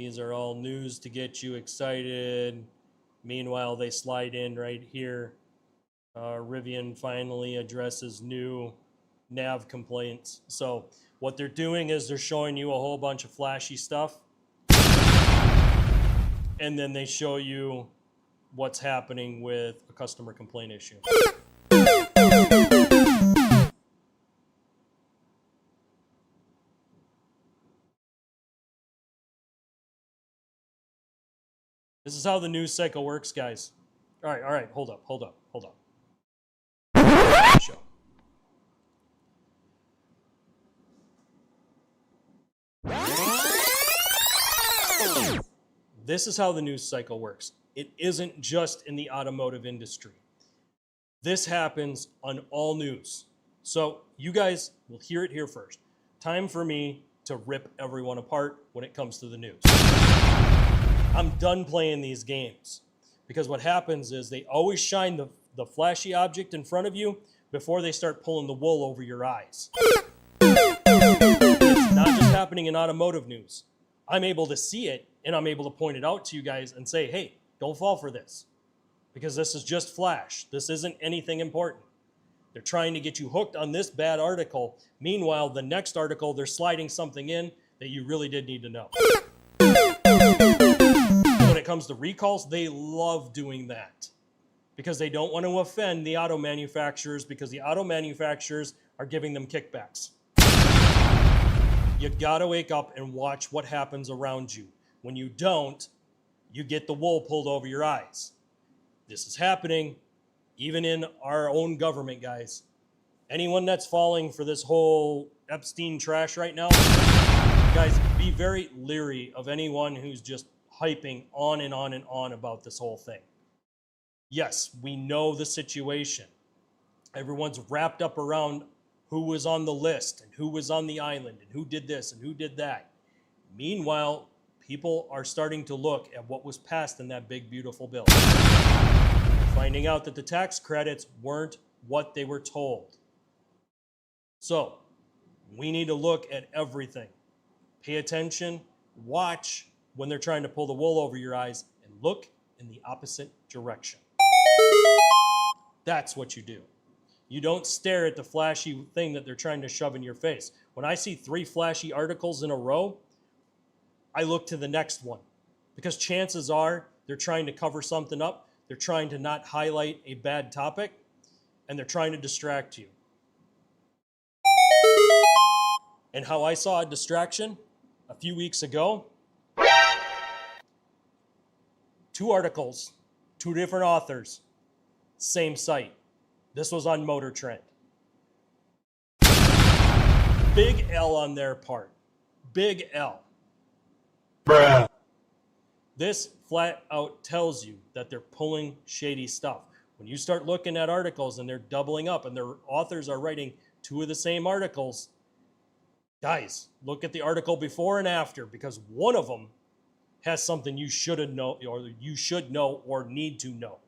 These are all news to get you excited. Meanwhile, they slide in right here. Rivian finally addresses new nav complaints. So what they're doing is they're showing you a whole bunch of flashy stuff. And then they show you what's happening with a customer complaint issue. This is how the news cycle works, guys. All right, hold up. Show. This is how the news cycle works. It isn't just in the automotive industry. This happens on all news. So you guys will hear it here first. Time for me to rip everyone apart when it comes to the news. I'm done playing these games because what happens is they always shine the flashy object in front of you before they start pulling the wool over your eyes. It's not just happening in automotive news. I'm able to see it and I'm able to point it out to you guys and say, hey, don't fall for this because this is just flash. This isn't anything important. They're trying to get you hooked on this bad article. Meanwhile, the next article, they're sliding something in that you really did need to know. When it comes to recalls, they love doing that because they don't want to offend the auto manufacturers because the auto manufacturers are giving them kickbacks. You gotta wake up and watch what happens around you. When you don't, you get the wool pulled over your eyes. This is happening even in our own government, guys. Anyone that's falling for this whole Epstein trash right now, guys, be very leery of anyone who's just hyping on and on and on about this whole thing. Yes, we know the situation. Everyone's wrapped up around who was on the list and who was on the island and who did this and who did that. Meanwhile, people are starting to look at what was passed in that big, beautiful bill. They're finding out that the tax credits weren't what they were told. So, we need to look at everything. Pay attention, watch when they're trying to pull the wool over your eyes, and look in the opposite direction. That's what you do. You don't stare at the flashy thing that they're trying to shove in your face. When I see 3 flashy articles in a row, I look to the next one because chances are they're trying to cover something up. They're trying to not highlight a bad topic and they're trying to distract you. And how I saw a distraction a few weeks ago, 2 articles, 2 different authors, same site. This was on Motor Trend. Big L on their part. Big L. Bruh. This flat out tells you that they're pulling shady stuff. When you start looking at articles and they're doubling up and their authors are writing 2 of the same articles, guys, look at the article before and after because one of them has something you should know or need to know.